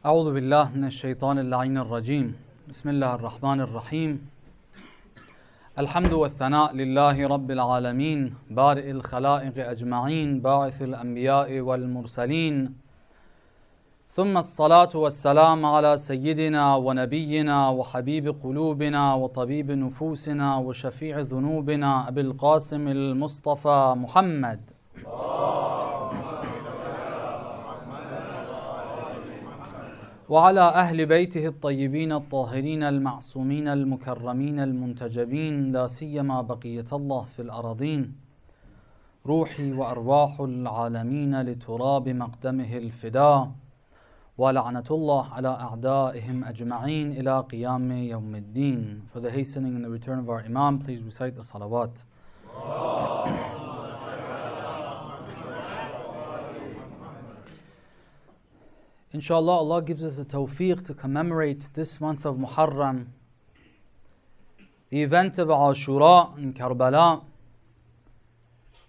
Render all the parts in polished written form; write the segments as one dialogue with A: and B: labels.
A: أعوذ بالله من الشيطان اللعين الرجيم. بسم الله الرحمن الرحيم. الحمد والثناء لله رب العالمين بارئ الخلائق أجمعين باعث الأنبياء والمرسلين، ثم الصلاة والسلام على سيدنا ونبينا وحبيب قلوبنا وطبيب نفوسنا وشفيع ذنوبنا أبي القاسم المصطفى محمد وعلى أهل بيته الطيبين الطاهرين المعصومين المكرمين المنتجبين، لا سيما بقية الله في الأراضين، روحي وأرواح العالمين لتراب مقدمه الفداء، ولعنة الله على أعدائهم أجمعين إلى قيام يوم الدين. For the hastening and the return of our Imam, please recite the salawat. Inshallah, Allah gives us the tawfiq to commemorate this month of Muharram, the event of Ashura in Karbala,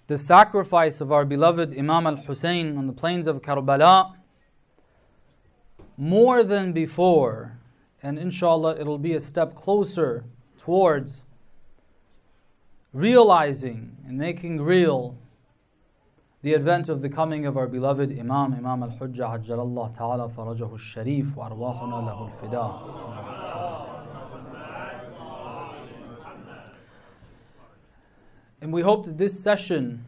A: the sacrifice of our beloved Imam al-Hussein on the plains of Karbala, more than before, and inshallah it'll be a step closer towards realizing and making real the advent of the coming of our beloved Imam al-Hujjah Ajjalallah Ta'ala Farajahu al-Sharif wa arwahuna lahu al-fida. And we hope that this session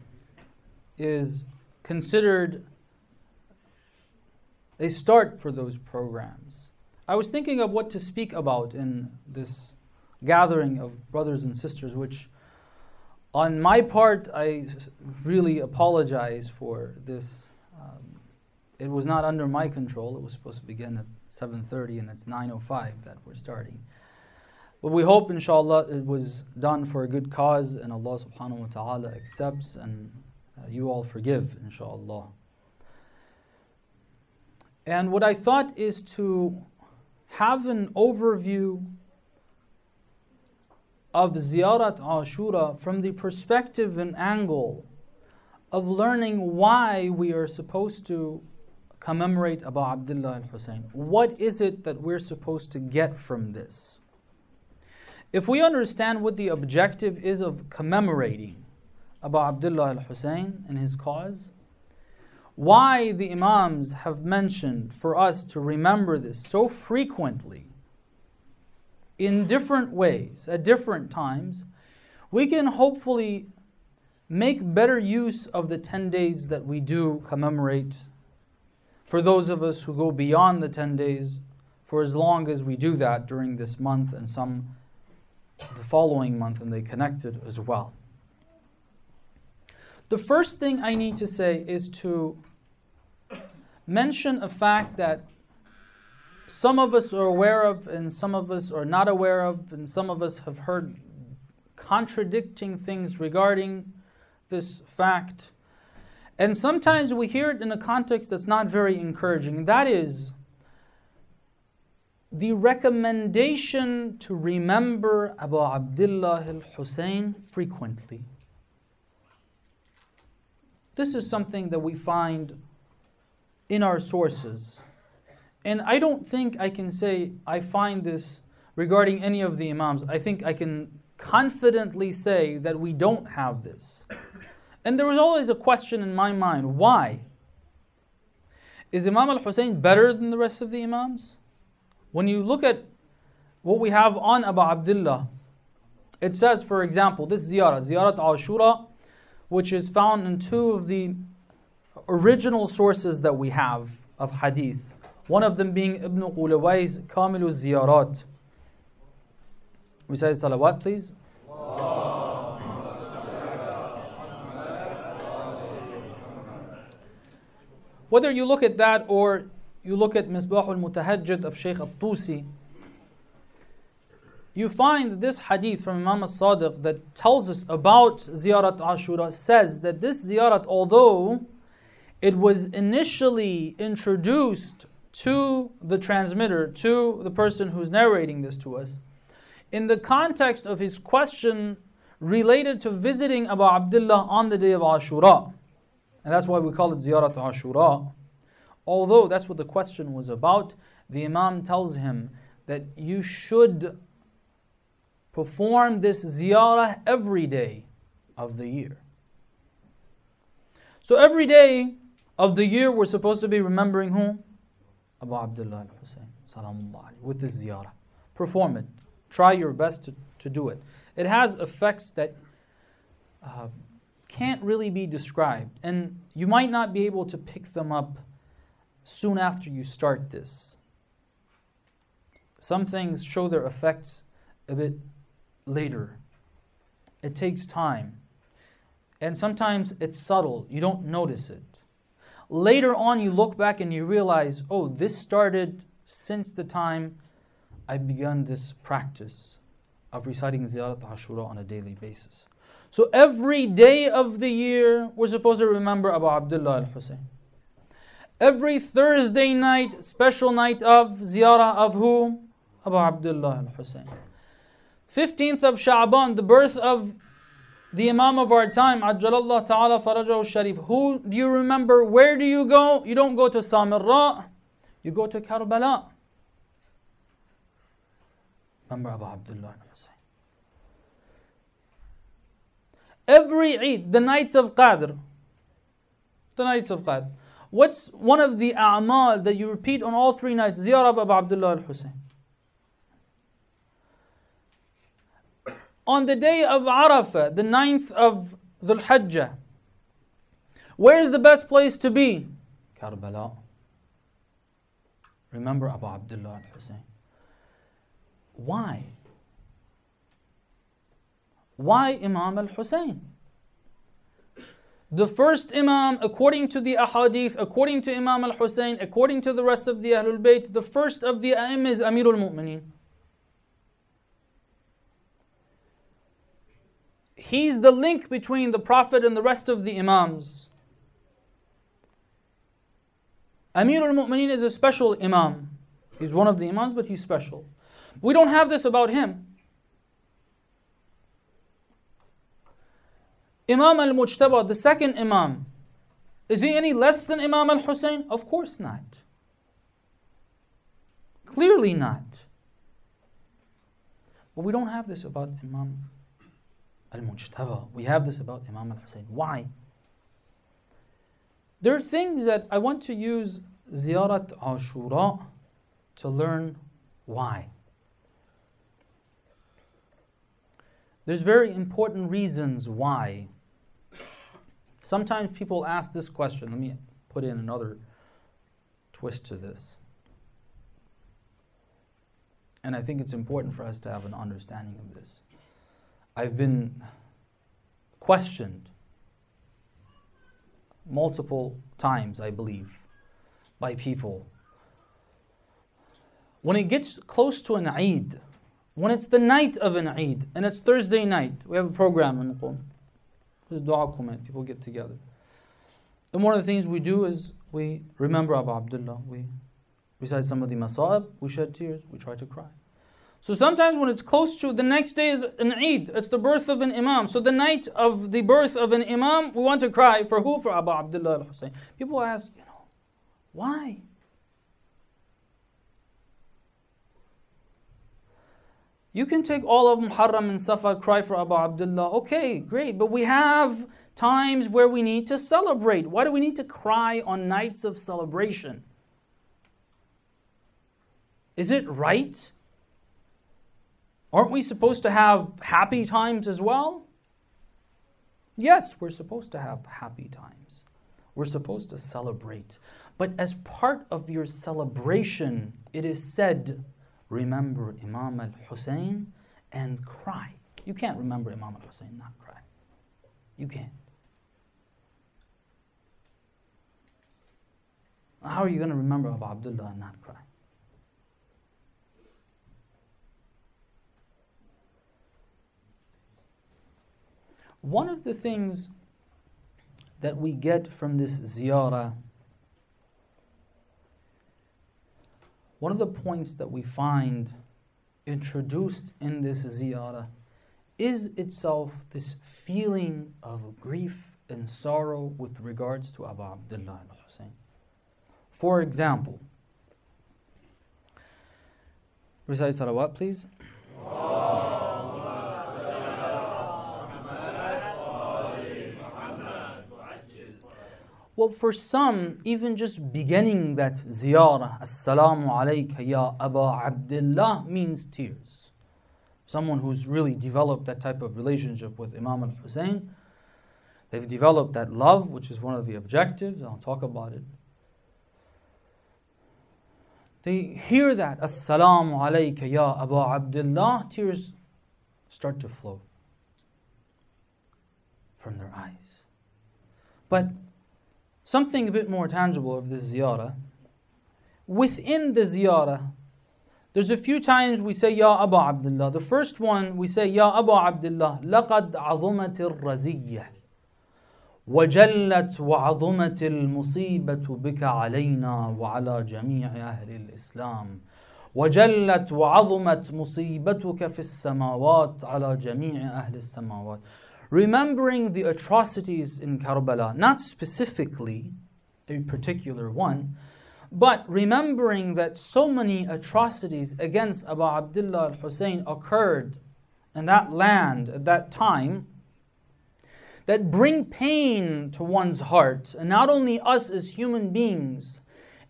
A: is considered a start for those programs. I was thinking of what to speak about in this gathering of brothers and sisters, which on my part, I really apologize for this. It was not under my control. It was supposed to begin at 7:30 and it's 9:05 that we're starting. But we hope, inshallah, it was done for a good cause and Allah subhanahu wa ta'ala accepts and you all forgive, inshallah. And what I thought is to have an overview of Ziyarat Ashura from the perspective and angle of learning why we are supposed to commemorate Abu Abdullah al-Hussein. What is it that we're supposed to get from this? If we understand what the objective is of commemorating Abu Abdullah al-Hussein and his cause, why the Imams have mentioned for us to remember this so frequently, in different ways, at different times, we can hopefully make better use of the 10 days that we do commemorate. For those of us who go beyond the 10 days, for as long as we do that during this month and some the following month, and they connected as well. The first thing I need to say is to mention a fact that some of us are aware of and some of us are not aware of, and some of us have heard contradicting things regarding this fact. And sometimes we hear it in a context that's not very encouraging. And that is the recommendation to remember Abu Abdullah al-Hussein frequently. This is something that we find in our sources. And I don't think I can say I find this regarding any of the Imams. I think I can confidently say that we don't have this. And there was always a question in my mind, why? Is Imam al-Hussein better than the rest of the Imams? When you look at what we have on Abu Abdullah, it says, for example, this Ziyarat Ashura, which is found in two of the original sources that we have of hadith. One of them being Ibn Qulaway's Kamilu Ziyarat. We say salawat, please. Whether you look at that or you look at Misbah al-Mutahajjid of Shaykh al-Tusi, you find this hadith from Imam al-Sadiq that tells us about Ziyarat Ashura says that this Ziyarat, although it was initially introduced to the transmitter, to the person who's narrating this to us, in the context of his question related to visiting Abu Abdullah on the day of Ashura. And that's why we call it Ziyarat Ashura. although that's what the question was about, the Imam tells him that you should perform this ziyarah every day of the year. So every day of the year we're supposed to be remembering who? Abu Abdullah al-Husayn, salamullah alayhi, with this ziyarah. Perform it. Try your best to do it. It has effects that can't really be described, and you might not be able to pick them up soon after you start this. Some things show their effects a bit later. It takes time. And sometimes it's subtle. You don't notice it. Later on you look back and you realize, oh, this started since the time I began this practice of reciting Ziyarat Ashura on a daily basis. So every day of the year we're supposed to remember Abu Abdullah al-Husayn. Every Thursday night, special night of ziyarah of who? Abu Abdullah al-Husayn. 15th of Sha'ban, the birth of the Imam of our time, Ajjalallah Ta'ala Farajahu Sharif. Who do you remember? Where do you go? You don't go to Samirra, you go to Karbala. Remember Abu Abdullah al-Husayn. Every Eid, the nights of Qadr. The nights of Qadr. What's one of the a'mal that you repeat on all three nights? Ziyarah of Abu Abdullah al-Husayn. On the day of Arafah, the 9th of Dhul Hajjah, where is the best place to be? Karbala. Remember Abu Abdullah al-Husayn. Why? Why Imam al-Husayn? The first Imam, according to the ahadith, according to Imam al-Husayn, according to the rest of the AhlulBayt, the first of the A'imah is Amirul Mu'mineen. He's the link between the Prophet and the rest of the Imams. Amirul Mu'mineen is a special Imam. He's one of the Imams, but he's special. We don't have this about him. Imam al-Mujtaba, the second Imam, is he any less than Imam al-Husayn? Of course not. Clearly not. But we don't have this about Imam al-Mujtaba. We have this about Imam al-Husayn. Why? There are things that I want to use Ziyarat Ashura to learn why. There's very important reasons why. Sometimes people ask this question. Let me put in another twist to this. And I think it's important for us to have an understanding of this. I've been questioned multiple times, I believe, by people. When it gets close to an Eid, when it's the night of an Eid, and it's Thursday night, we have a program in Qum. There's dua comment, people get together. And one of the things we do is we remember Abu Abdullah, we recite some of the masa'ib, we shed tears, we try to cry. So sometimes when it's close to, the next day is an Eid, it's the birth of an Imam. So the night of the birth of an Imam, we want to cry for who? For Abu Abdullah al-Husayn. People ask, why? You can take all of Muharram and Safar, cry for Abu Abdullah. Okay, great. But we have times where we need to celebrate. Why do we need to cry on nights of celebration? Is it right? Aren't we supposed to have happy times as well? Yes, we're supposed to have happy times. We're supposed to celebrate. But as part of your celebration, it is said, remember Imam al-Husayn and cry. You can't remember Imam al-Husayn and not cry. You can't. How are you going to remember Abu Abdullah and not cry? One of the things that we get from this ziyarah, one of the points that we find introduced in this ziyarah is itself this feeling of grief and sorrow with regards to Abu Abdullah al-Husayn. For example, recite salawat, please. Well, for some, even just beginning that ziyarah, Assalamu alayka ya Aba Abdullah, means tears. Someone who's really developed that type of relationship with Imam al-Hussein, they've developed that love, which is one of the objectives. I'll talk about it. They hear that, Assalamu alayka ya Aba Abdullah, tears start to flow from their eyes. But something a bit more tangible of this ziyarah, within the ziyarah, there's a few times we say Ya Aba Abdullah. The first one we say Ya Aba Abdullah, لَقَدْ عَظُمَتِ الرَّزِيَّةِ وَجَلَّتْ وَعَظُمَتِ الْمُصِيبَةُ بِكَ عَلَيْنَا وَعَلَى جَمِيعِ أَهْلِ الْإِسْلَامِ وَجَلَّتْ وَعَظُمَتْ مُصِيبَتُكَ فِي السَّمَاوَاتِ عَلَى جَمِيعِ أَهْلِ السَّمَاوَاتِ. Remembering the atrocities in Karbala, not specifically a particular one, but remembering that so many atrocities against Abu Abdullah al-Hussein occurred in that land at that time, that bring pain to one's heart. And not only us as human beings,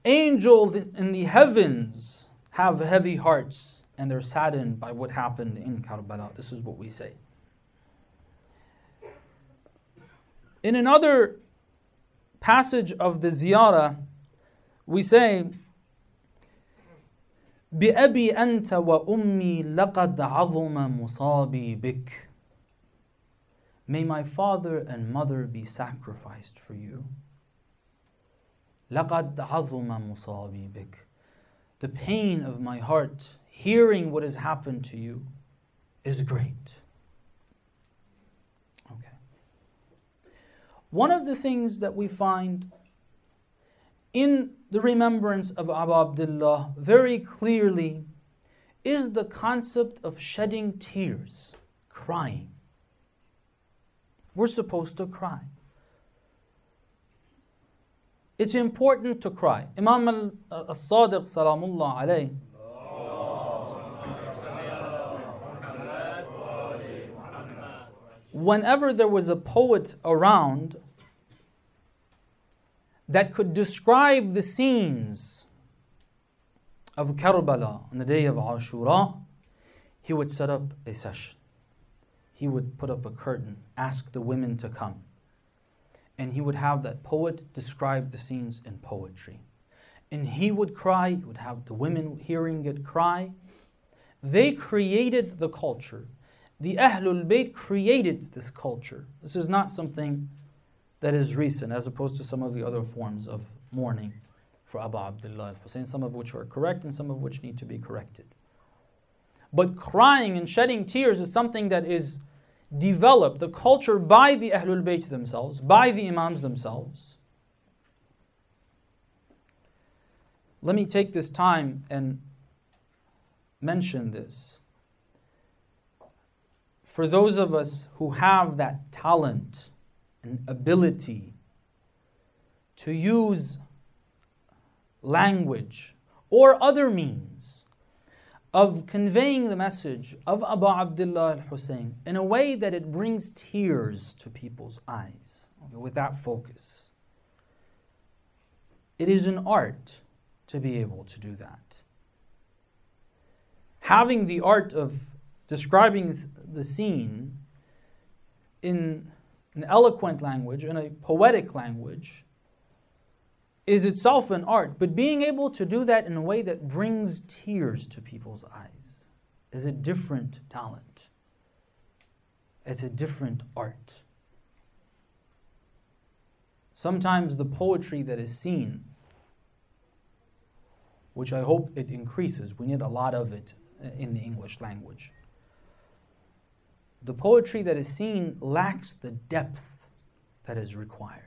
A: angels in the heavens have heavy hearts and they're saddened by what happened in Karbala. This is what we say. In another passage of the ziyarah, we say, بِأَبِي أَنْتَ وَأُمِّي لَقَدْ عَظُمَ مُصَابِي بِكَ. May my father and mother be sacrificed for you. لَقَدْ عَظُمَ مُصَابِي بِكَ. The pain of my heart, hearing what has happened to you, is great. Okay. One of the things that we find in the remembrance of Abu Abdullah very clearly is the concept of shedding tears, crying. We're supposed to cry. It's important to cry. Imam al-Sadiq salamullah alayhi, whenever there was a poet around that could describe the scenes of Karbala on the day of Ashura, he would set up a session. He would put up a curtain, ask the women to come. And he would have that poet describe the scenes in poetry. And he would cry, he would have the women hearing it cry. They created the culture. The AhlulBayt created this culture. This is not something that is recent, as opposed to some of the other forms of mourning for Abu Abdullah al-Hussein, some of which are correct and some of which need to be corrected. But crying and shedding tears is something that is developed, the culture, by the AhlulBayt themselves, by the Imams themselves. Let me take this time and mention this. For those of us who have that talent and ability to use language or other means of conveying the message of Abu Abdullah al-Hussein in a way that it brings tears to people's eyes, okay, with that focus. It is an art to be able to do that. Having the art of describing the scene in an eloquent language, in a poetic language, is itself an art. But being able to do that in a way that brings tears to people's eyes is a different talent. It's a different art. Sometimes the poetry that is seen, which I hope it increases, we need a lot of it in the English language. The poetry that is seen lacks the depth that is required.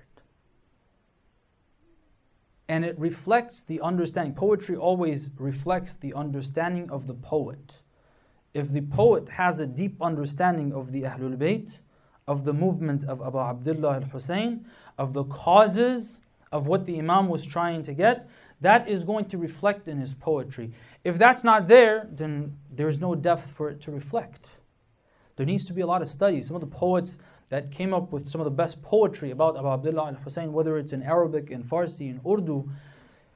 A: And it reflects the understanding. Poetry always reflects the understanding of the poet. If the poet has a deep understanding of the AhlulBayt, of the movement of Abu Abdullah al-Hussein, of the causes of what the Imam was trying to get, that is going to reflect in his poetry. If that's not there, then there's no depth for it to reflect. There needs to be a lot of studies. Some of the poets that came up with some of the best poetry about Abu Abdullah al-Hussein, whether it's in Arabic, in Farsi, in Urdu,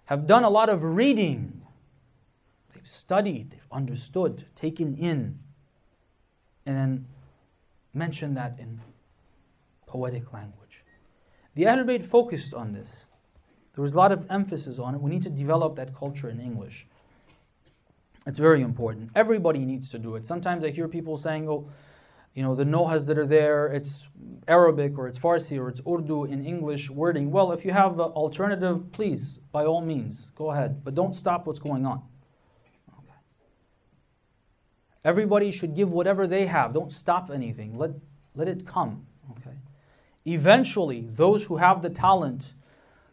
A: have done a lot of reading. They've studied, they've understood, taken in, and then mentioned that in poetic language. The AhlulBayt focused on this. There was a lot of emphasis on it. We need to develop that culture in English. It's very important. Everybody needs to do it. Sometimes I hear people saying, oh, you know, the nohas that are there, it's Arabic or it's Farsi or it's Urdu in English wording. Well, if you have an alternative, please, by all means, go ahead. But don't stop what's going on. Okay. Everybody should give whatever they have. Don't stop anything. Let it come. Okay. Eventually, those who have the talent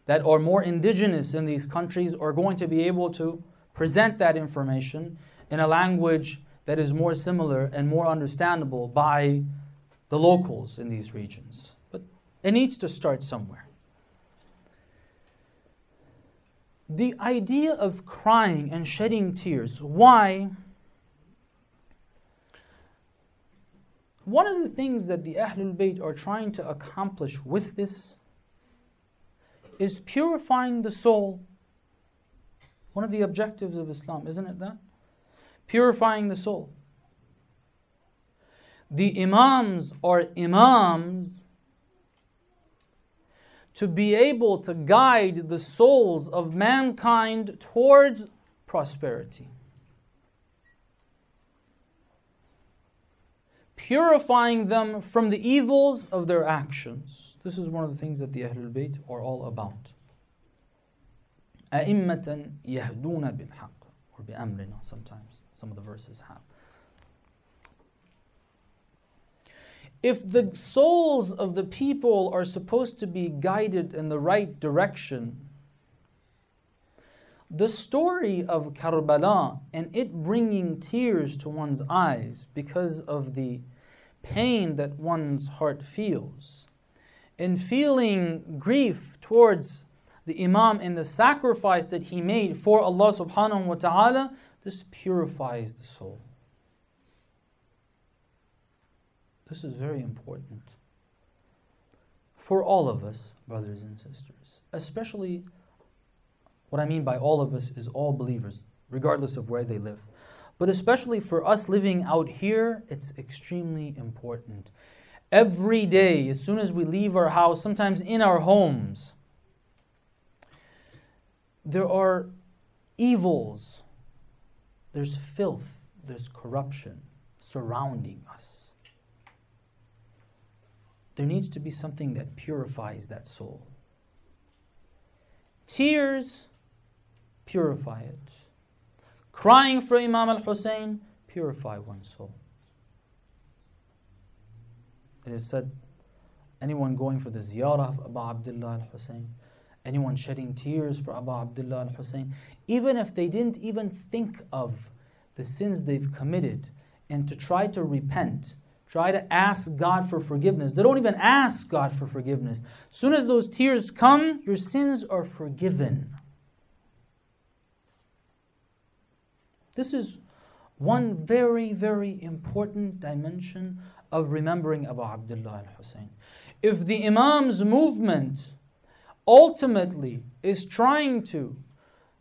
A: that are more indigenous in these countries are going to be able to present that information in a language that is more similar and more understandable by the locals in these regions. But it needs to start somewhere. The idea of crying and shedding tears, why? One of the things that the AhlulBayt are trying to accomplish with this is purifying the soul. One of the objectives of Islam, isn't it that? Purifying the soul. The Imams are Imams to be able to guide the souls of mankind towards prosperity. Purifying them from the evils of their actions. This is one of the things that the AhlulBayt are all about. أئمة يهدون بالحق, or بأمرنا sometimes. Some of the verses have. If the souls of the people are supposed to be guided in the right direction, the story of Karbala and it bringing tears to one's eyes because of the pain that one's heart feels, and feeling grief towards the Imam and the sacrifice that he made for Allah subhanahu wa ta'ala, this purifies the soul. This is very important for all of us, brothers and sisters. Especially, what I mean by all of us is all believers, regardless of where they live. But especially for us living out here, it's extremely important. Every day, as soon as we leave our house, sometimes in our homes, there are evils. There's filth, there's corruption surrounding us. There needs to be something that purifies that soul. Tears purify it. Crying for Imam al-Hussein purify one's soul. It is said, anyone going for the ziyarah of Abu Abdullah al-Hussein, anyone shedding tears for Abu Abdullah al-Hussein, even if they didn't even think of the sins they've committed and to try to repent, try to ask God for forgiveness. They don't even ask God for forgiveness. As soon as those tears come, your sins are forgiven. This is one very, very important dimension of remembering Abu Abdullah al-Hussein. If the Imam's movement ultimately is trying to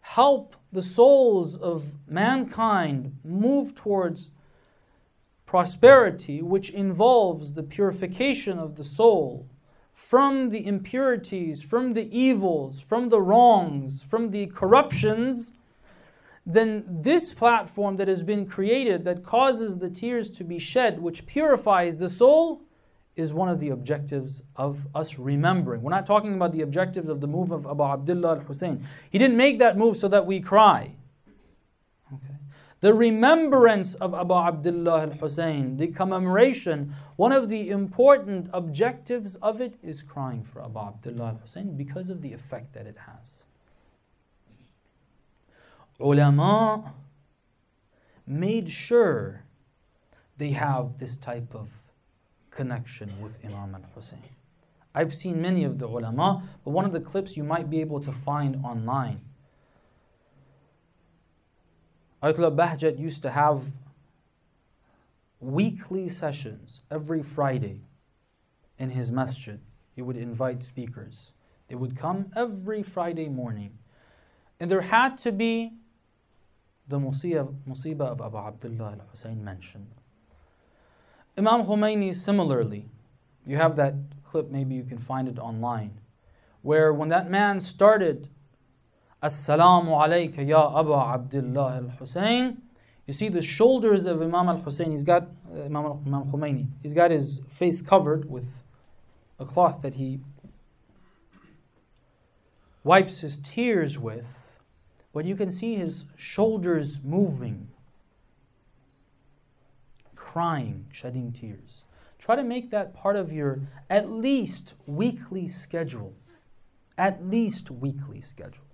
A: help the souls of mankind move towards prosperity, which involves the purification of the soul from the impurities, from the evils, from the wrongs, from the corruptions, then this platform that has been created that causes the tears to be shed, which purifies the soul, is one of the objectives of us remembering. We're not talking about the objectives of the move of Abu Abdullah al-Hussein. He didn't make that move so that we cry. Okay. The remembrance of Abu Abdullah al-Hussein, the commemoration, one of the important objectives of it is crying for Abu Abdullah al-Hussein because of the effect that it has. Ulama made sure they have this type of connection with Imam al-Hussein. I've seen many of the ulama, but one of the clips you might be able to find online. Ayatollah Bahjat used to have weekly sessions every Friday in his masjid. He would invite speakers. They would come every Friday morning. And there had to be the musibah of Abu Abdullah al-Husayn mentioned. Imam Khomeini similarly, you have that clip, maybe you can find it online, where when that man started, Assalamu alayka ya Abu Abdullah al-Husayn, you see the shoulders of Imam al-Husayn, he's got, Imam Khomeini, he's got his face covered with a cloth that he wipes his tears with, but you can see his shoulders moving, crying, shedding tears. Try to make that part of your at least weekly schedule. At least weekly schedule.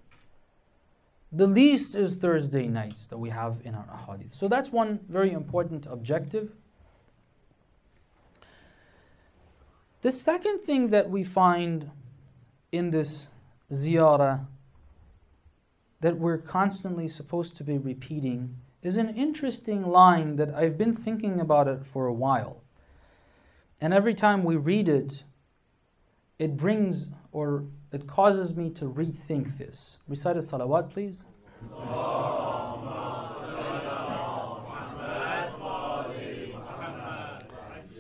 A: The least is Thursday nights that we have in our ahadith. So that's one very important objective. The second thing that we find in this ziyarah that we're constantly supposed to be repeating is an interesting line that I've been thinking about it for a while. And every time we read it, it brings or it causes me to rethink this. Recite a salawat, please.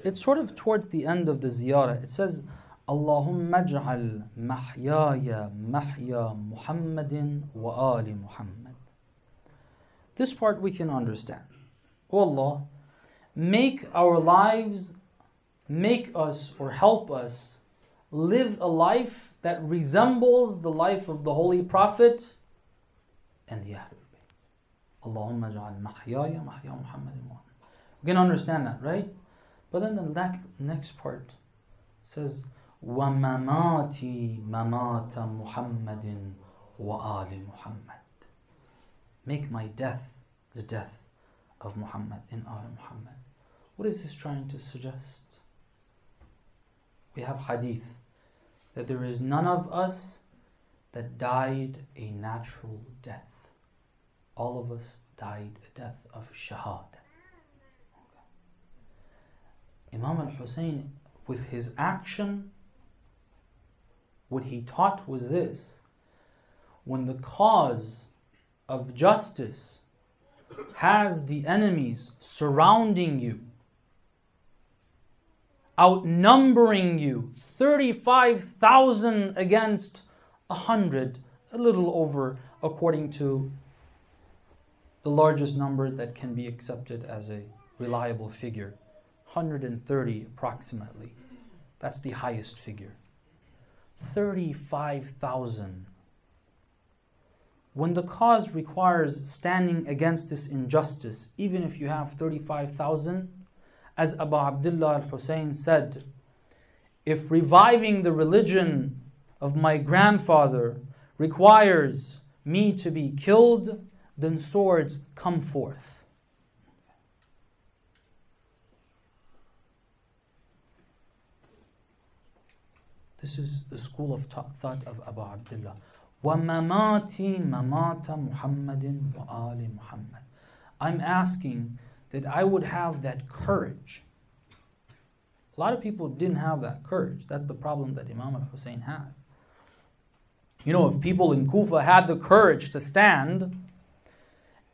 A: It's sort of towards the end of the ziyarah. It says, Allahumma ij'al mahyaya mahya Muhammadin wa ali Muhammad. This part we can understand. Oh Allah, make our lives, make us or help us live a life that resembles the life of the Holy Prophet and the AhlulBayt. Allahumma ij'al mahyaya mahya Muhammadin wa ali. We can understand that, right? But then the next part says, وَمَمَاتِي مَمَاتَ مُحَمَّدٍ وَآلِ مُحَمَّدٍ. Make my death the death of Muhammad and Ali Muhammad. What is this trying to suggest? We have hadith that there is none of us that died a natural death. All of us died a death of shahad. Imam al-Husayn, with his action, what he taught was this: when the cause of justice has the enemies surrounding you, outnumbering you 35,000 against 100, a little over according to the largest number that can be accepted as a reliable figure, 130 approximately. That's the highest figure. 35,000. When the cause requires standing against this injustice, even if you have 35,000, as Abu Abdullah al-Husayn said, if reviving the religion of my grandfather requires me to be killed, then swords come forth. This is the school of thought of Abu Abdullah. وَمَمَاتِي مَمَاتَ مُحَمَّدٍ وَآلِ Muhammad. I'm asking that I would have that courage. A lot of people didn't have that courage. That's the problem that Imam al-Husayn had. You know, if people in Kufa had the courage to stand,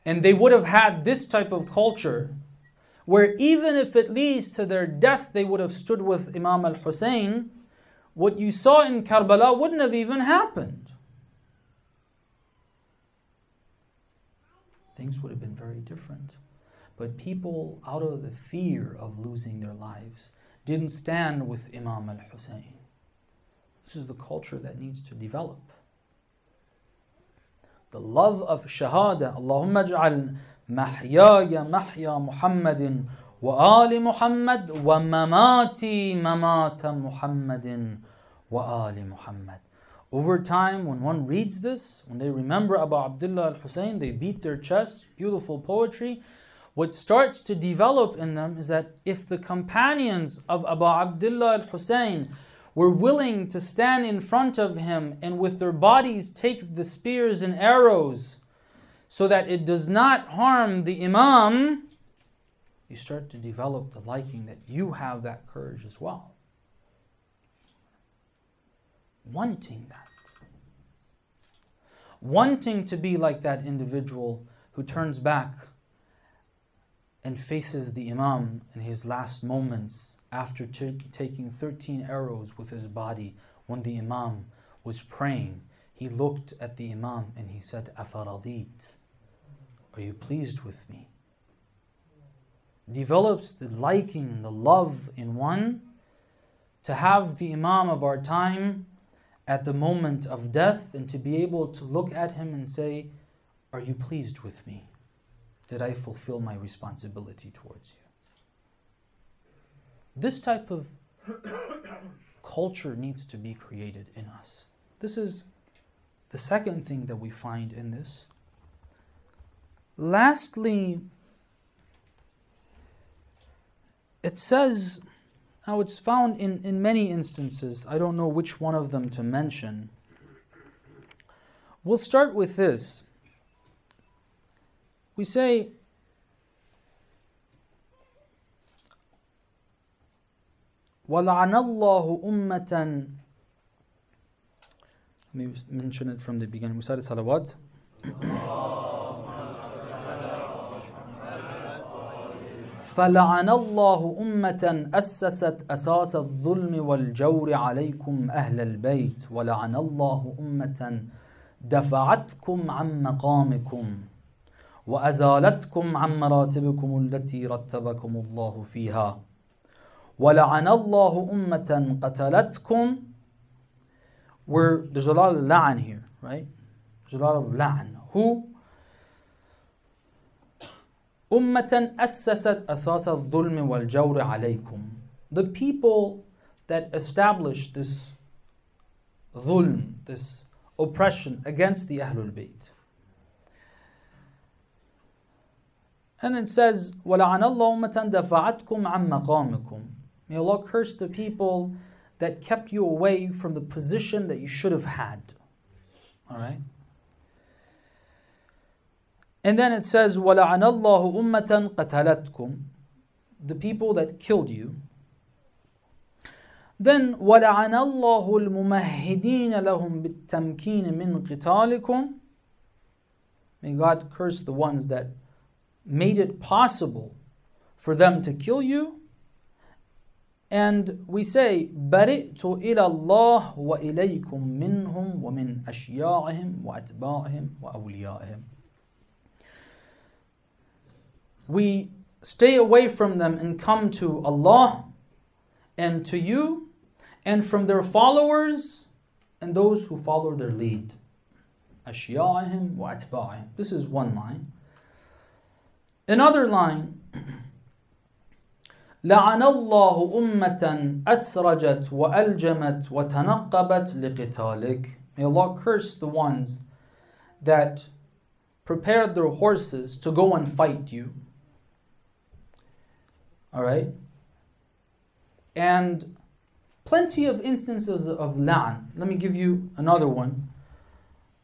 A: and they would have had this type of culture, where even if it leads to their death, they would have stood with Imam al-Husayn, what you saw in Karbala wouldn't have even happened. Things would have been very different. But people, out of the fear of losing their lives, didn't stand with Imam al-Husayn. This is the culture that needs to develop. The love of shahada. Allahumma ij'al mahyaya mahya Muhammadin wa ali Muhammad wa mamati mamata Muhammadin wa ali Muhammad. Over time, when one reads this, when they remember Abu Abdullah al-Husayn, they beat their chests, beautiful poetry. What starts to develop in them is that if the companions of Abu Abdullah al-Husayn were willing to stand in front of him and with their bodies take the spears and arrows so that it does not harm the Imam, you start to develop the liking that you have that courage as well. Wanting that. Wanting to be like that individual who turns back and faces the Imam in his last moments after taking 13 arrows with his body. When the Imam was praying, he looked at the Imam and he said, "Afaradit, are you pleased with me?" Develops the liking and the love in one to have the Imam of our time at the moment of death and to be able to look at him and say, "Are you pleased with me? Did I fulfill my responsibility towards you?" This type of culture needs to be created in us. This is the second thing that we find in this. Lastly, it says, now it's found in many instances, I don't know which one of them to mention. We'll start with this. We say, وَلَعَنَ اللَّهُ أُمَّةً. Let me mention it from the beginning. We started salawat. فَلَعَنَ اللَّهُ أُمَّةً أَسَّسَتْ أَسَاسَ الظُّلْمِ وَالْجَوْرِ عَلَيْكُمْ أَهْلَ الْبَيْتِ وَلَعَنَ اللَّهُ أُمَّةً دَفَعَتْكُمْ عَنْ مَقَامِكُمْ وَأَزَالَتْكُمْ عَنْ مَرَاتِبِكُمُ الَّتِي رَتَّبَكُمُ اللَّهُ فِيهَا وَلَعَنَ اللَّهُ أُمَّةً قَتَلَتْكُمْ. Where there's a lot of la'an here, right? There's a lot of la'an. Who? أُمَّةً أَسَّسَتْ أَسَاسَ الظُّلْمِ وَالْجَوْرِ عَلَيْكُمْ. The people that established this dhulm, this oppression against the AhlulBayt. And it says, وَلَعَنَ اللَّهُ أُمَّةً دَفَعَتْكُمْ عَنْ مَقَامِكُمْ. May Allah curse the people that kept you away from the position that you should have had. Alright? And then it says, وَلَعَنَ اللَّهُ أُمَّةً قَتَلَتْكُمْ. The people that killed you. Then وَلَعَنَ اللَّهُ الْمُمَهِّدِينَ لَهُمْ بِالتَّمْكِينِ مِنْ قِتَالِكُمْ. May God curse the ones that made it possible for them to kill you. And we say, بَرِئْتُ إِلَى اللَّهِ وَإِلَيْكُمْ مِنْهُمْ وَمِنْ أَشْيَاعِهِمْ وَأَتْبَاعِهِمْ وَأَوْلِيَائِهِمْ. We stay away from them and come to Allah and to you and from their followers and those who follow their lead. أَشْيَاعِهِمْ وَأَتْبَاعِهِمْ. This is one line. Another line, لَعَنَ اللَّهُ أُمَّةً أَسْرَجَتْ وَأَلْجَمَتْ وَتَنَقَّبَتْ لِقِتَالِكَ. May Allah curse the ones that prepared their horses to go and fight you. Alright? And plenty of instances of la'an. Let me give you another one.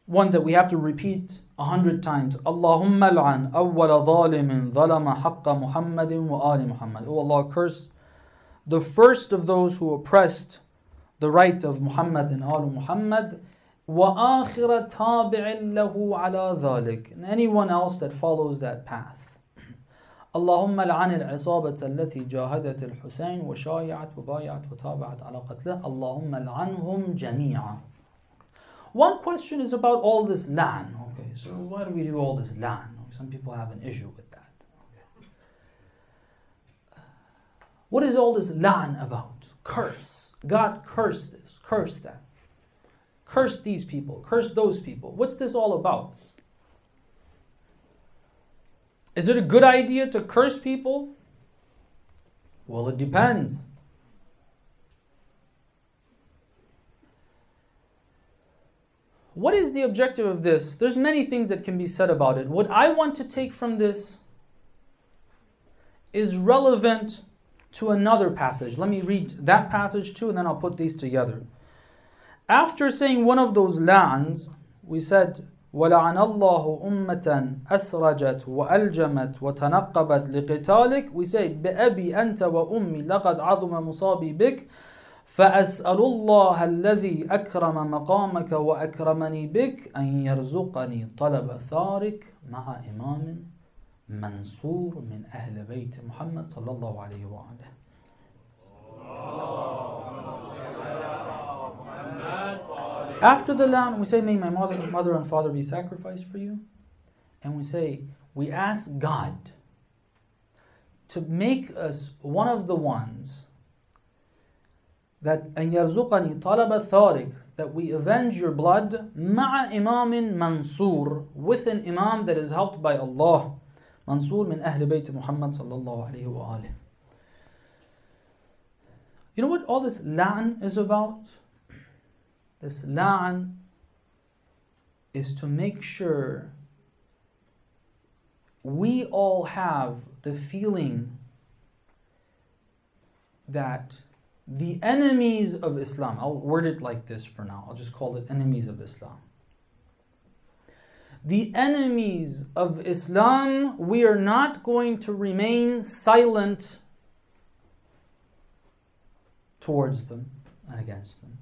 A: One that we have to repeat 100 times. Allahumma al'an awwala zalimin zalama haqqa Muhammadin wa ali Muhammad. Oh Allah, curse the first of those who oppressed the right of Muhammad and al Muhammad. Wa akhira tabi'in lahu ala dhalik. And anyone else that follows that path. Allahumma al'an al-isabata allati jahadat al-Husayn wa shaya'at wa bay'at wa tabi'at ala qatlah. Allahumma al'anhum jami'a. One question is about all this la'an. Okay, so why do we do all this la'an? Some people have an issue with that. Okay. What is all this la'an about? Curse. God curse this, curse that. Curse these people, curse those people. What's this all about? Is it a good idea to curse people? Well, it depends. What is the objective of this? There's many things that can be said about it. What I want to take from this is relevant to another passage. Let me read that passage too, and then I'll put these together. After saying one of those la'ans, we said, وَلَعَنَ اللَّهُ أُمَّةً أَسْرَجَتْ وَأَلْجَمَتْ وَتَنَقَّبَتْ لِقِتَالِكَ. We say, بِأَبِي أَنْتَ وَأُمِّي لَقَدْ عَظُمَ مُصَابِي بِكَ فأسأل الله الذي أكرم مقامك وأكرمني بك أن يرزقني طلب ثارك مع إمام منصور من أهل بيت محمد صلى الله عليه وآله. After the la'an, we say, may my mother and father be sacrificed for you. And we say, we ask God to make us one of the ones that أن يرزقني طلب ثارك, that we avenge your blood مع إمام منصور, with an imam that is helped by Allah, منصور من أهل بيت محمد صلى الله عليه وآله. You know what all this la'an is about? This la'an is to make sure we all have the feeling that the enemies of Islam, I'll word it like this for now, I'll just call it enemies of Islam. The enemies of Islam, we are not going to remain silent towards them and against them.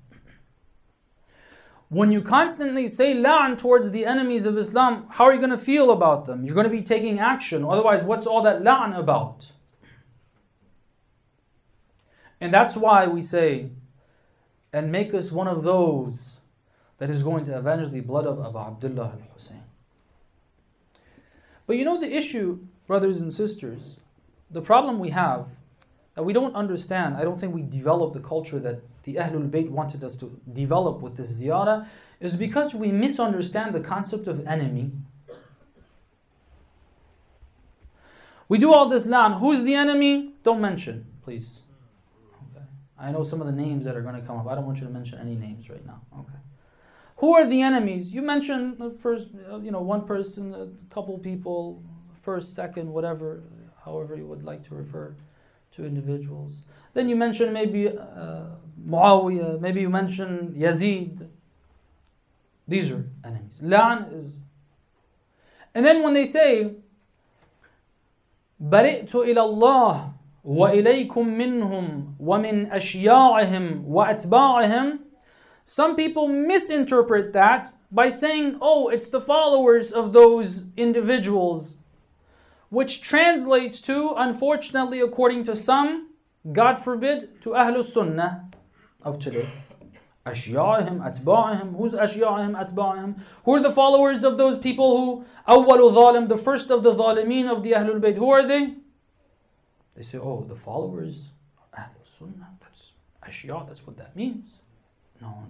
A: When you constantly say la'an towards the enemies of Islam, how are you going to feel about them? You're going to be taking action. Otherwise, what's all that la'an about? And that's why we say, and make us one of those that is going to avenge the blood of Abu Abdullah al-Hussein. But you know the issue, brothers and sisters, the problem we have, that we don't understand, I don't think we develop the culture that the AhlulBayt wanted us to develop with this ziyarah, is because we misunderstand the concept of enemy. We do all this la'an. Who's the enemy? Don't mention, please. I know some of the names that are going to come up. I don't want you to mention any names right now. Okay. Who are the enemies? You mention first, one person, a couple people, first, second, whatever, however you would like to refer to individuals. Then you mention maybe Muawiyah, maybe you mention Yazid. These are enemies. La'an is. And then when they say, بَرِئْتُ إِلَى اللَّهِ وَإِلَيْكُمْ مِنْهُمْ وَمِنْ أَشْيَاعِهِمْ وَأَتْبَاعِهِمْ, some people misinterpret that by saying, oh, it's the followers of those individuals, which translates to, unfortunately, according to some, God forbid, to Ahlul Sunnah of today. أشياعهم أتباعهم. Who's أشياعهم أتباعهم? Who are the followers of those people who, أول ظالم, the first of the ظالمين of the Ahlul Bayt? Who are they? They say, oh, the followers are Ahlul Sunnah. That's Ashya, that's what that means. No.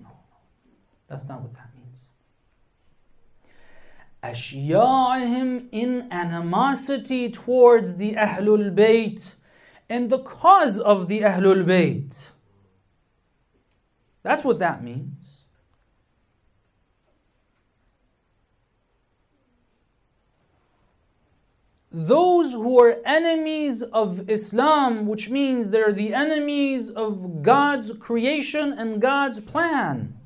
A: That's not what that means. Ashya'ihim, in animosity towards the Ahlul Bayt and the cause of the Ahlul Bayt. That's what that means. Those who are enemies of Islam, which means they're the enemies of God's creation and God's plan,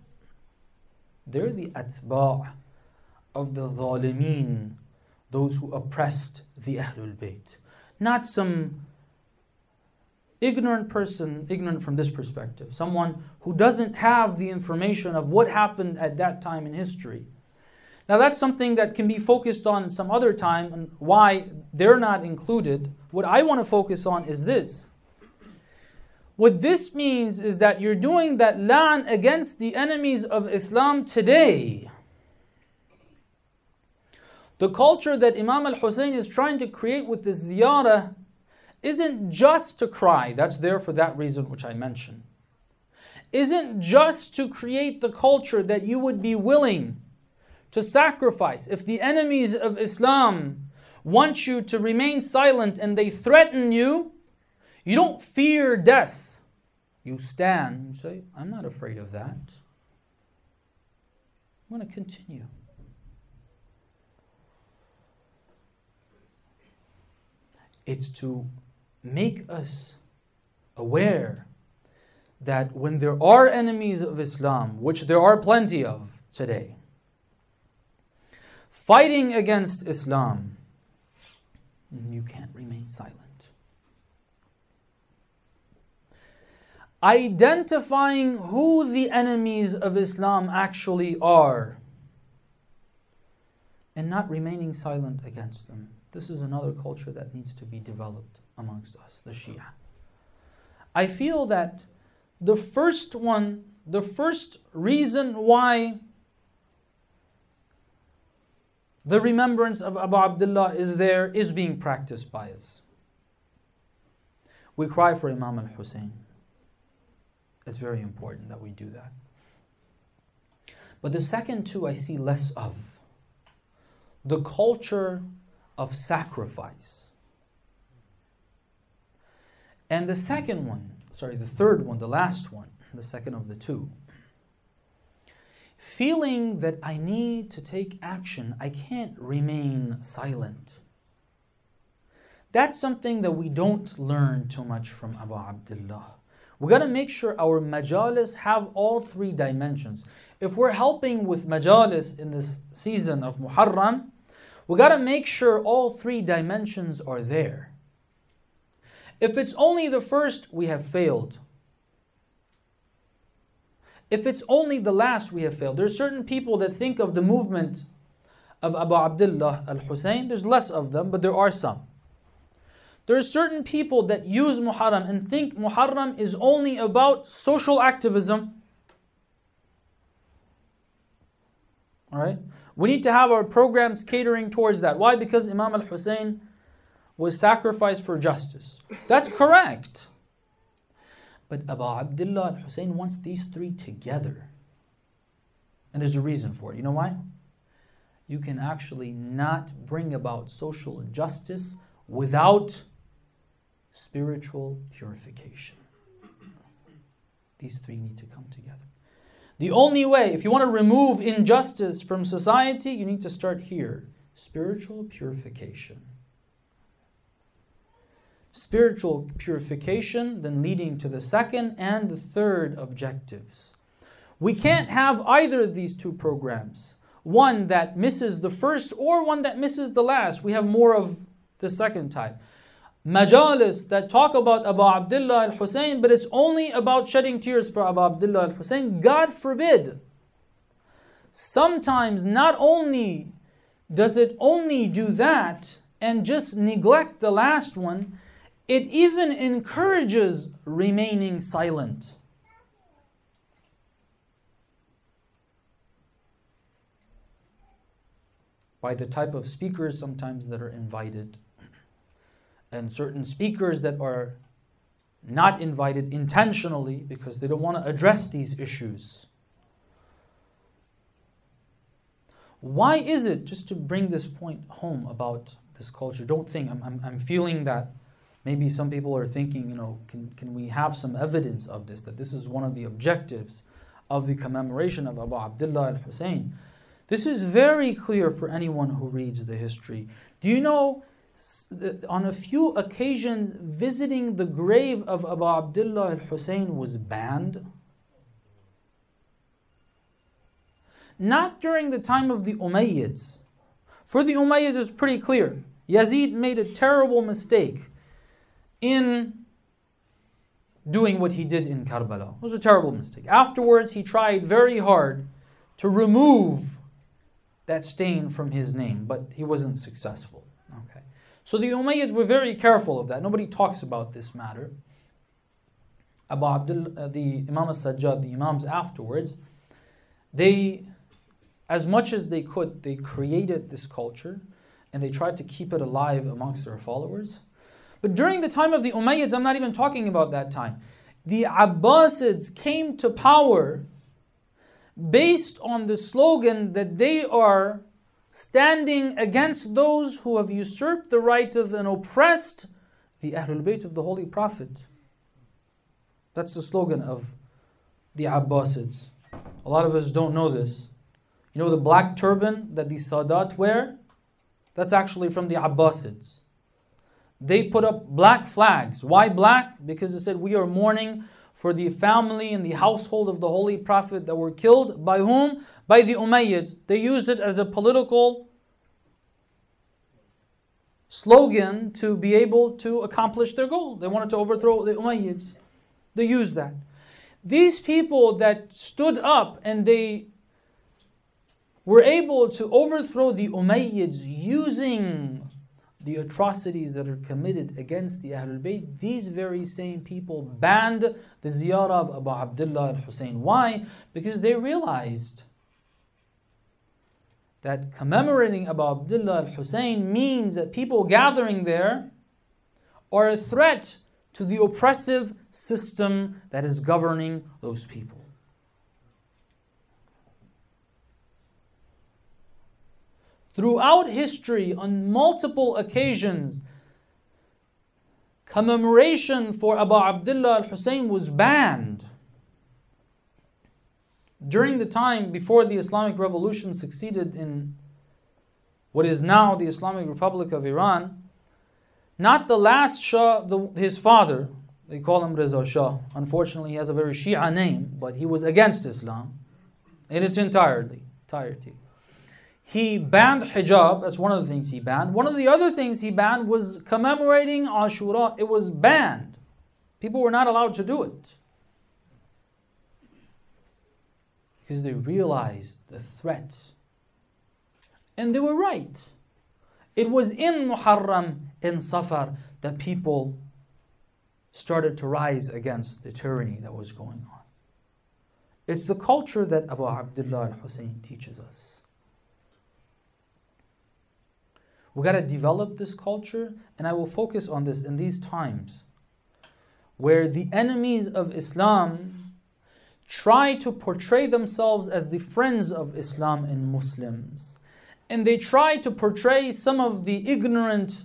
A: they're the atba' of the zalimeen, those who oppressed the Ahlul Bayt. Not some ignorant person, ignorant from this perspective, someone who doesn't have the information of what happened at that time in history. Now that's something that can be focused on some other time and why they're not included. What I want to focus on is this. What this means is that you're doing that la'an against the enemies of Islam today. The culture that Imam al-Hussein is trying to create with this ziyarah isn't just to cry, that's there for that reason which I mentioned. Isn't just to create the culture that you would be willing to sacrifice. If the enemies of Islam want you to remain silent and they threaten you, you don't fear death. You stand and say, I'm not afraid of that. I'm going to continue. It's to make us aware that when there are enemies of Islam, which there are plenty of today, fighting against Islam, you can't remain silent. Identifying who the enemies of Islam actually are and not remaining silent against them. This is another culture that needs to be developed amongst us, the Shia. I feel that the first reason why the remembrance of Abu Abdullah is there is being practiced by us. We cry for Imam al-Hussein. It's very important that we do that. But the second two I see less of. The culture of sacrifice. And the third one, the last one, the second of the two. Feeling that I need to take action, I can't remain silent. That's something that we don't learn too much from Abu Abdullah. We got to make sure our majalis have all three dimensions. If we're helping with majalis in this season of Muharram, we got to make sure all three dimensions are there. If it's only the first, we have failed. If it's only the last, we have failed. There's certain people that think of the movement of Abu Abdullah al-Hussein. There's less of them, but there are some. There are certain people that use Muharram and think Muharram is only about social activism. All right? We need to have our programs catering towards that. Why? Because Imam al-Hussein was sacrificed for justice. That's correct. But Abu Abdullah al-Hussein wants these three together. And there's a reason for it. You know why? You can actually not bring about social justice without spiritual purification. These three need to come together. The only way, if you want to remove injustice from society, you need to start here. Spiritual purification. Spiritual purification, then leading to the second and the third objectives. We can't have either of these two programs. One that misses the first or one that misses the last. We have more of the second type. Majalis that talk about Abu Abdullah al-Hussein, but it's only about shedding tears for Abu Abdullah al-Hussein. God forbid. Sometimes not only does it only do that and just neglect the last one, it even encourages remaining silent. By the type of speakers sometimes that are invited, and certain speakers that are not invited intentionally because they don't want to address these issues. Why is it, just to bring this point home about this culture, don't think, I'm feeling that maybe some people are thinking, can we have some evidence of this, that this is one of the objectives of the commemoration of Abu Abdullah al-Hussein. This is very clear for anyone who reads the history. Do you know, on a few occasions, visiting the grave of Abu Abdullah al-Hussein was banned? Not during the time of the Umayyads. For the Umayyads, it's pretty clear. Yazid made a terrible mistake in doing what he did in Karbala. It was a terrible mistake. Afterwards, he tried very hard to remove that stain from his name, but he wasn't successful. Okay. So the Umayyads were very careful of that. Nobody talks about this matter. Abu Abdullah, the Imam al-Sajjad, the Imams afterwards, they, as much as they could, they created this culture and they tried to keep it alive amongst their followers. But during the time of the Umayyads, I'm not even talking about that time, the Abbasids came to power based on the slogan that they are standing against those who have usurped the right of and oppressed the AhlulBayt of the Holy Prophet. That's the slogan of the Abbasids. A lot of us don't know this. You know the black turban that the Sadat wear? That's actually from the Abbasids. They put up black flags. Why black? Because it said, we are mourning for the family and the household of the Holy Prophet that were killed. By whom? By the Umayyads. They used it as a political slogan to be able to accomplish their goal. They wanted to overthrow the Umayyads. They used that. These people that stood up and they were able to overthrow the Umayyads using the atrocities that are committed against the Ahlul Bayt, these very same people banned the ziyarah of Abu Abdullah al-Hussein. Why? Because they realized that commemorating Abu Abdullah al-Hussein means that people gathering there are a threat to the oppressive system that is governing those people. Throughout history, on multiple occasions, commemoration for Abu Abdullah al-Hussein was banned. During the time before the Islamic Revolution succeeded in what is now the Islamic Republic of Iran, not the last Shah, his father, they call him Reza Shah. Unfortunately, he has a very Shia name, but he was against Islam in its entirety. He banned hijab, that's one of the things he banned. One of the other things he banned was commemorating Ashura. It was banned. People were not allowed to do it. Because they realized the threats. And they were right. It was in Muharram, in Safar, that people started to rise against the tyranny that was going on. It's the culture that Abu Abdullah al-Hussein teaches us. We got to develop this culture, and I will focus on this in these times where the enemies of Islam try to portray themselves as the friends of Islam and Muslims. And they try to portray some of the ignorant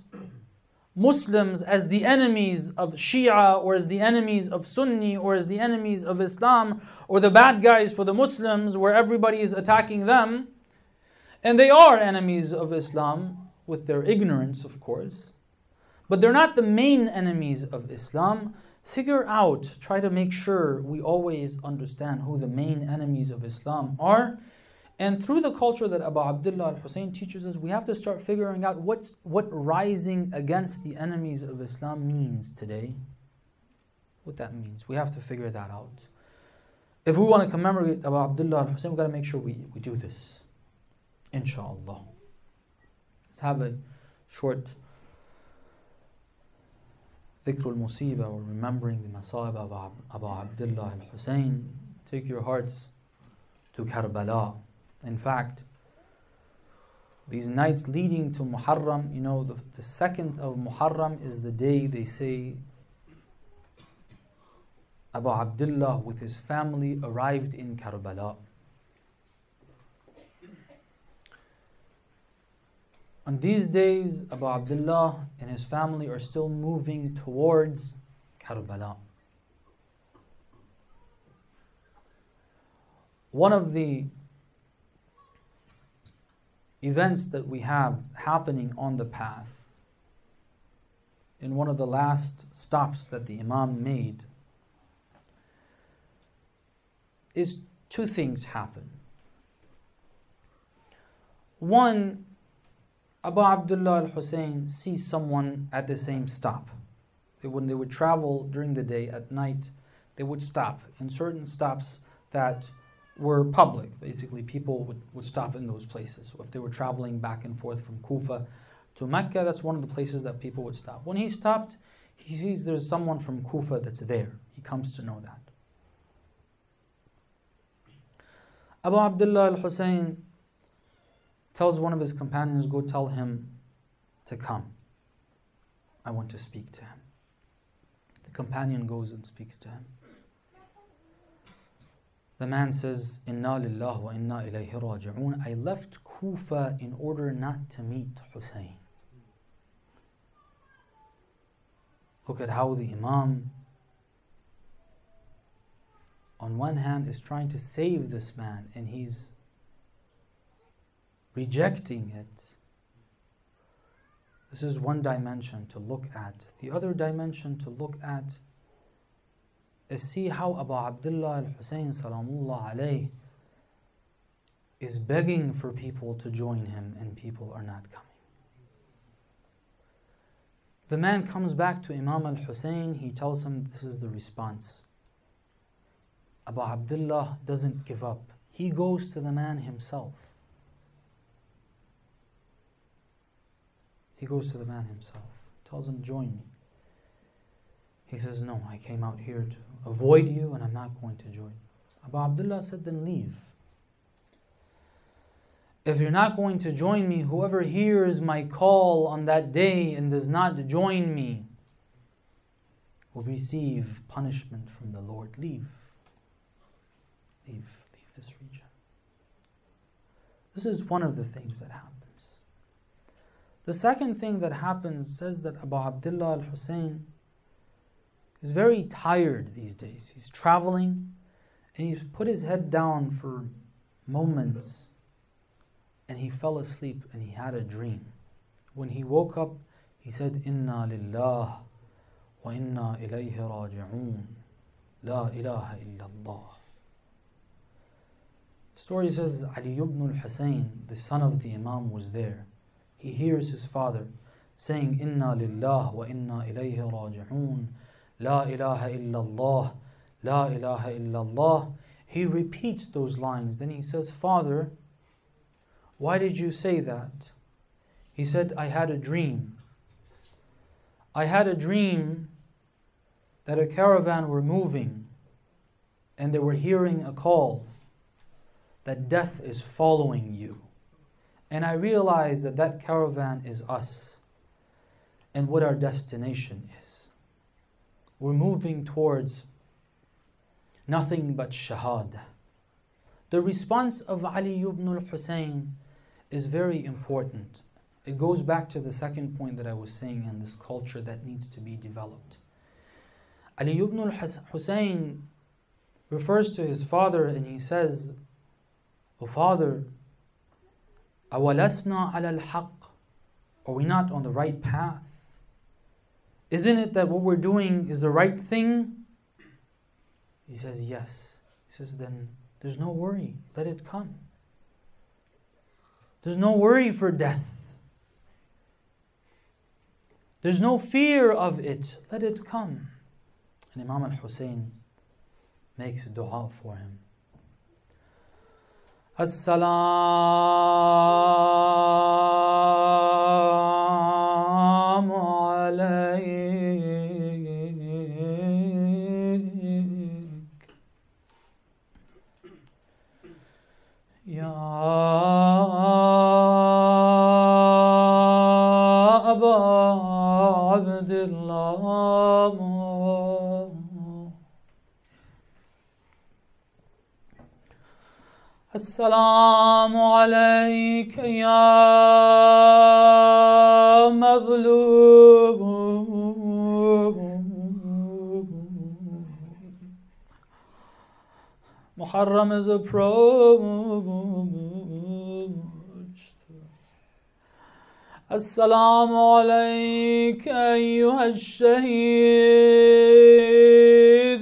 A: Muslims as the enemies of Shia, or as the enemies of Sunni, or as the enemies of Islam, or the bad guys for the Muslims where everybody is attacking them. And they are enemies of Islam with their ignorance, of course. But they're not the main enemies of Islam. Figure out, try to make sure we always understand who the main enemies of Islam are. And through the culture that Abu Abdullah al-Hussein teaches us, we have to start figuring out what rising against the enemies of Islam means today. What that means. We have to figure that out. If we want to commemorate Abu Abdullah al-Hussein, we've got to make sure we do this. Inshallah. Let's have a short dhikr al-musiba, or remembering the masa'ib of Abu Abdullah al-Hussein. Take your hearts to Karbala. In fact, these nights leading to Muharram, you know, the 2nd of Muharram is the day they say Abu Abdullah with his family arrived in Karbala. On these days, Abu Abdullah and his family are still moving towards Karbala. One of the events that we have happening on the path, in one of the last stops that the Imam made, is two things happen. One, Abu Abdullah al-Hussein sees someone at the same stop. When they would travel during the day, at night, they would stop in certain stops that were public. Basically, people would stop in those places. So if they were traveling back and forth from Kufa to Mecca, that's one of the places that people would stop. When he stopped, he sees there's someone from Kufa that's there. He comes to know that. Abu Abdullah al-Hussein tells one of his companions, go tell him to come. I want to speak to him. The companion goes and speaks to him. The man says, Inna lillah wa inna ilayhi raji'un. I left Kufa in order not to meet Hussein. Look at how the Imam, on one hand, is trying to save this man, and he's rejecting it. This is one dimension to look at. The other dimension to look at is see how Abu Abdullah al-Husayn salamullah alayh is begging for people to join him and people are not coming. The man comes back to Imam al-Husayn, he tells him this is the response. Abu Abdullah doesn't give up. He goes to the man himself. He goes to the man himself, tells him, join me. He says, no, I came out here to avoid you and I'm not going to join you. Abu Abdullah said, then leave. If you're not going to join me, whoever hears my call on that day and does not join me will receive punishment from the Lord. Leave. Leave this region. This is one of the things that happens. The second thing that happens says that Abu Abdullah al-Husayn is very tired these days. He's traveling and he's put his head down for moments and he fell asleep and he had a dream. When he woke up, he said, Inna lillah wa inna ilayhi raji'un. La ilaha illallah. The story says Ali ibn al-Husayn, the son of the Imam, was there. He hears his father saying, Inna lillah wa inna ilayhi raji'un. La ilaha illallah. La ilaha illallah. He repeats those lines. Then he says, Father, why did you say that? He said, I had a dream. I had a dream that a caravan were moving and they were hearing a call that death is following you. And I realized that that caravan is us and what our destination is. We're moving towards nothing but shahada. The response of Ali ibn al-Husayn is very important. It goes back to the second point that I was saying in this culture that needs to be developed. Ali ibn al-Husayn refers to his father and he says, O father, أَوَلَسْنَا عَلَى الْحَقِّ? Are we not on the right path? Isn't it that what we're doing is the right thing? He says, yes. He says, then there's no worry. Let it come. There's no worry for death. There's no fear of it. Let it come. And Imam al-Husayn makes dua for him. As-salamu alayk ya Aba Abdullah. السلام عليك يا مظلوم. Muharram is approached. السلام عليك أيها الشهيد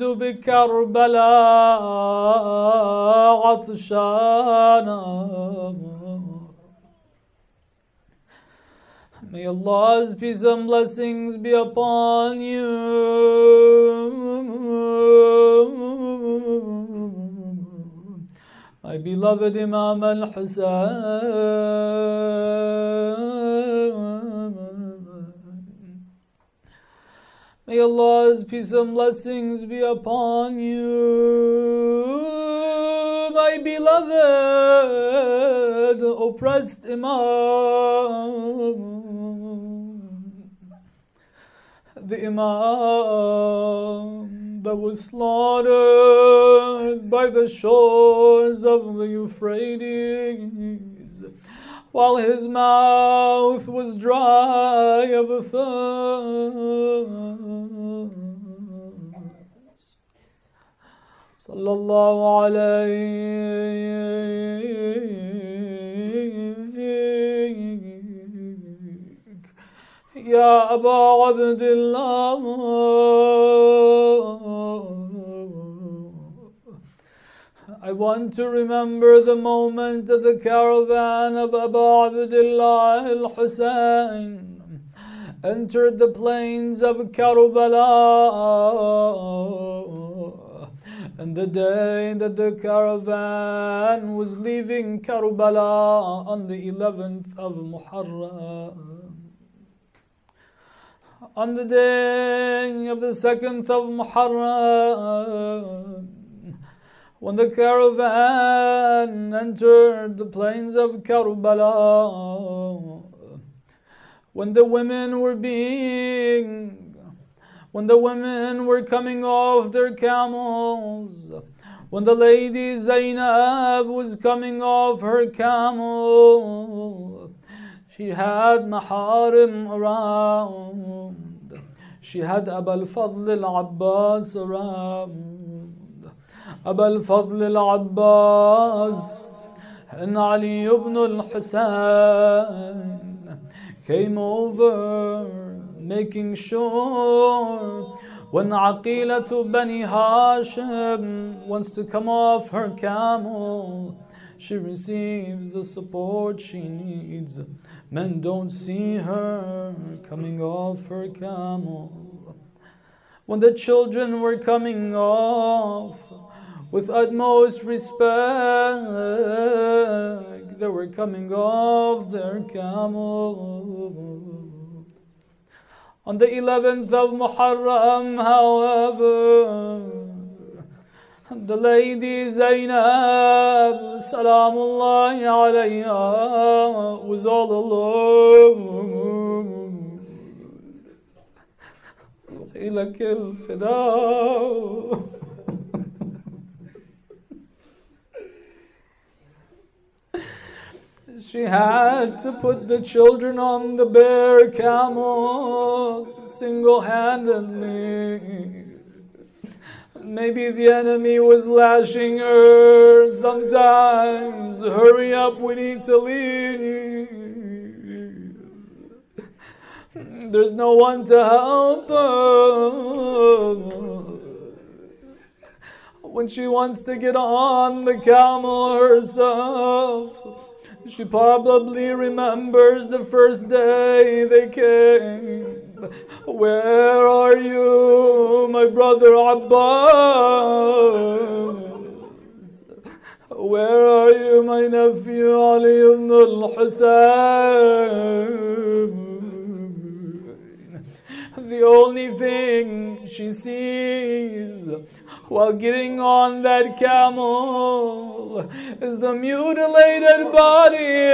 A: بكربلاء عطشانا. May Allah's peace and blessings be upon you. My beloved Imam al-Husayn. May Allah's peace and blessings be upon you, my beloved oppressed Imam, the Imam that was slaughtered by the shores of the Euphrates, while his mouth was dry of thirst. Sallallahu alayhi Ya Aba Abdullah, I want to remember the moment that the caravan of Abu Abdullah al-Husayn entered the plains of Karbala, and the day that the caravan was leaving Karbala on the 11th of Muharram. On the day of the 2nd of Muharram, when the caravan entered the plains of Karbala, when the women were coming off their camels, when the lady Zainab was coming off her camel, she had maharim around. She had Abu al-Fadl al-Abbas around. Abu al-Fadl al-Abbas and Ali ibn al-Husayn came over, making sure when Aqilatu Bani Hashim wants to come off her camel, she receives the support she needs. Men don't see her coming off her camel. When the children were coming off with utmost respect, they were coming off their camel. On the 11th of Muharram, however, the lady Zainab, Salamullahi alayha, was all alone. لك الفداء. She had to put the children on the bare camels single-handedly. Maybe the enemy was lashing her sometimes. Hurry up, we need to leave. There's no one to help her. When she wants to get on the camel herself, she probably remembers the first day they came. Where are you, my brother Abbas? Where are you, my nephew Ali ibn al-Husayn? The only thing she sees while getting on that camel is the mutilated body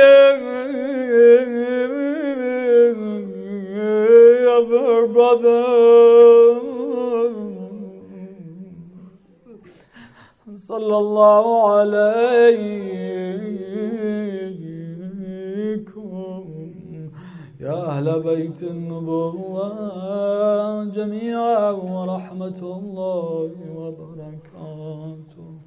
A: of her brother. Sallallahu alaykum ya Ahl Bayt an-Nubuwwah jami'an wa rahmatullahi wa barakatuh.